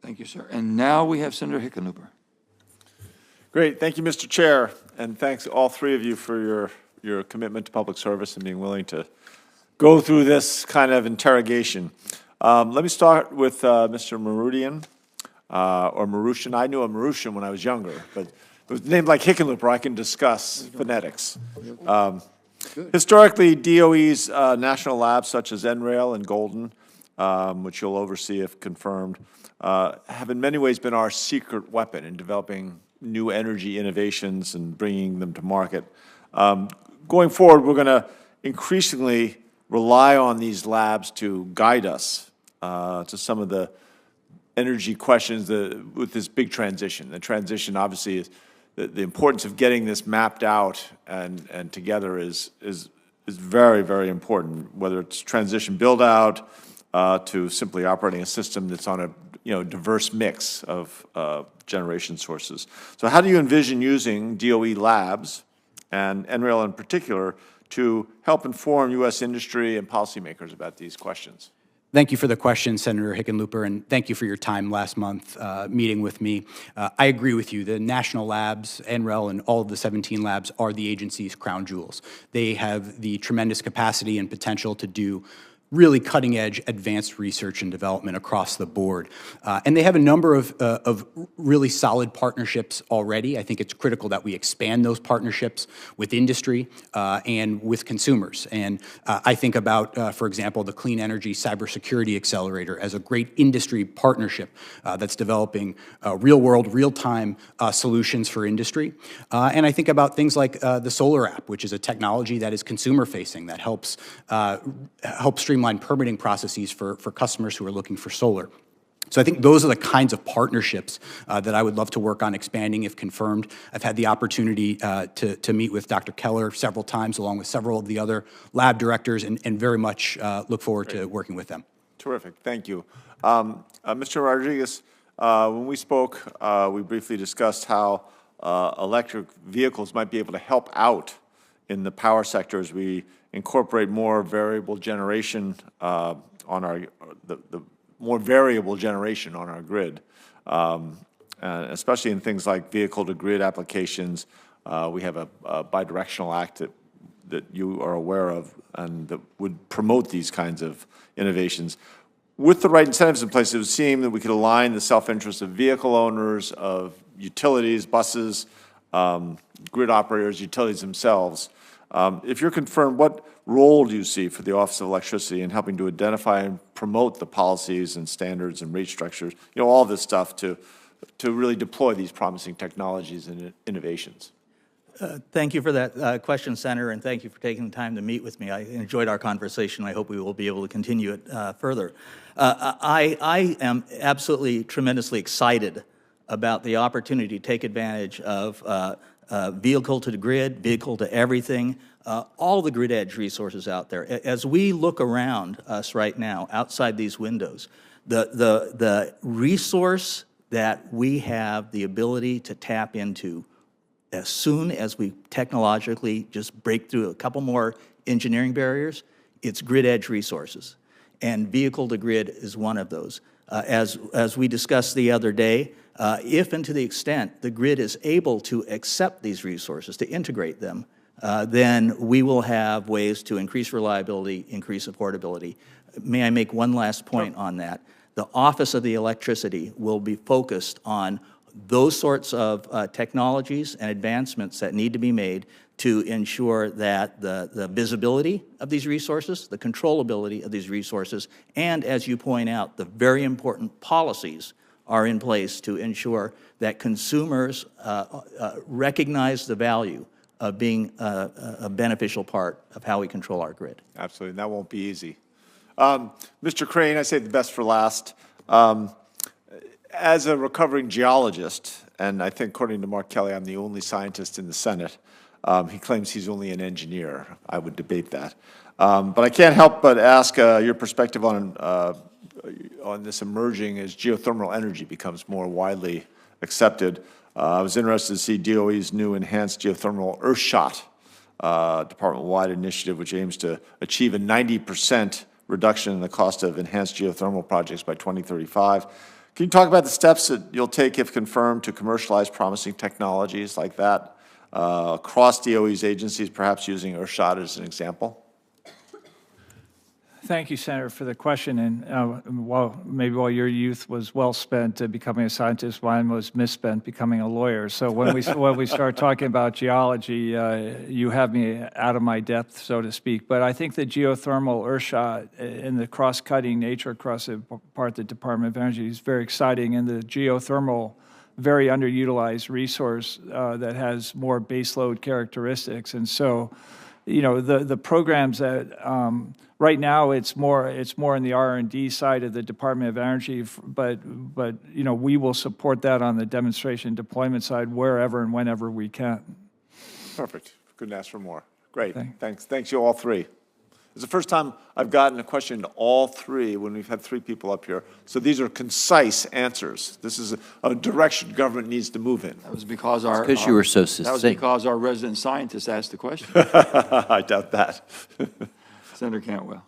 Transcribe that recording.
Thank you, sir. And now we have Senator Hickenlooper. Great. Thank you, Mr. Chair. And thanks all three of you for your commitment to public service and being willing to go through this kind of interrogation. Let me start with Mr. Marudian, or Marushan. I knew a Marushan when I was younger, but it was named like Hickenlooper. I can discuss phonetics. Historically, DOE's national labs such as NRAIL and Golden, which you'll oversee if confirmed, have in many ways been our secret weapon in developing new energy innovations and bringing them to market. Going forward, we're going to increasingly rely on these labs to guide us to some of the energy questions with this big transition. The transition obviously is the importance of getting this mapped out and together is very, very important, whether it's transition build out to simply operating a system that's on a diverse mix of generation sources. So how do you envision using DOE labs and NRAIL in particular to help inform U.S. industry and policymakers about these questions? Thank you for the question, Senator Hickenlooper, and thank you for your time last month meeting with me. I agree with you. The national labs, NREL, and all of the 17 labs are the agency's crown jewels. They have the tremendous capacity and potential to do really cutting-edge advanced research and development across the board. And they have a number of really solid partnerships already. I think it's critical that we expand those partnerships with industry and with consumers. And I think about, for example, the Clean Energy Cybersecurity Accelerator as a great industry partnership that's developing real-world, real-time solutions for industry. And I think about things like the Solar App, which is a technology that is consumer-facing, that helps streamline permitting processes for customers who are looking for solar. So I think those are the kinds of partnerships that I would love to work on expanding if confirmed. I've had the opportunity to meet with Dr. Keller several times, along with several of the other lab directors, and very much look forward to working with them. Terrific. Thank you. Mr. Rodriguez, when we spoke, we briefly discussed how electric vehicles might be able to help out in the power sector as we incorporate more variable generation on our more variable generation on our grid, especially in things like vehicle-to-grid applications. We have a bidirectional act that you are aware of and that would promote these kinds of innovations. With the right incentives in place, it would seem that we could align the self-interest of vehicle owners, of utilities, buses, grid operators, utilities themselves. If you're confirmed, what role do you see for the Office of Electricity in helping to identify and promote the policies and standards and rate structures, all this stuff to really deploy these promising technologies and innovations? Thank you for that question, Senator, and thank you for taking the time to meet with me. I enjoyed our conversation. I hope we will be able to continue it further. I am absolutely tremendously excited about the opportunity to take advantage of vehicle to the grid, vehicle to everything, all the grid edge resources out there. As we look around us right now, outside these windows, the resource that we have the ability to tap into as soon as we technologically just break through a couple more engineering barriers, it's grid edge resources. And vehicle to grid is one of those. As we discussed the other day, if and to the extent the grid is able to accept these resources, to integrate them, then we will have ways to increase reliability, increase affordability. May I make one last point on that? The Office of the Electricity will be focused on those sorts of technologies and advancements that need to be made to ensure that the visibility of these resources, the controllability of these resources, and as you point out, the very important policies are in place to ensure that consumers recognize the value of being a beneficial part of how we control our grid. Absolutely, and that won't be easy. Mr. Crane, I saved the best for last. As a recovering geologist, and I think according to Mark Kelly, I'm the only scientist in the Senate. He claims he's only an engineer. I would debate that. But I can't help but ask your perspective on this emerging as geothermal energy becomes more widely accepted. I was interested to see DOE's new enhanced geothermal Earthshot department-wide initiative, which aims to achieve a 90% reduction in the cost of enhanced geothermal projects by 2035. Can you talk about the steps that you'll take, if confirmed, to commercialize promising technologies like that across DOE's agencies, perhaps using Earthshot as an example? Thank you, Senator, for the question. And while your youth was well spent becoming a scientist, mine was misspent becoming a lawyer. So when we start talking about geology, you have me out of my depth, so to speak. But I think the geothermal Earthshot and the cross-cutting nature across the part of the Department of Energy is very exciting. And the geothermal, very underutilized resource that has more baseload characteristics. And so, you know, the programs that right now it's more in the R&D side of the Department of Energy, but you know, we will support that on the demonstration deployment side wherever and whenever we can. Perfect. Couldn't ask for more. Great. Thanks you all three. It's the first time I've gotten a question to all three when we've had three people up here. So these are concise answers. This is a direction government needs to move in. That was because you were so That was succinct. because our resident scientist asked the question. I doubt that. Senator Cantwell.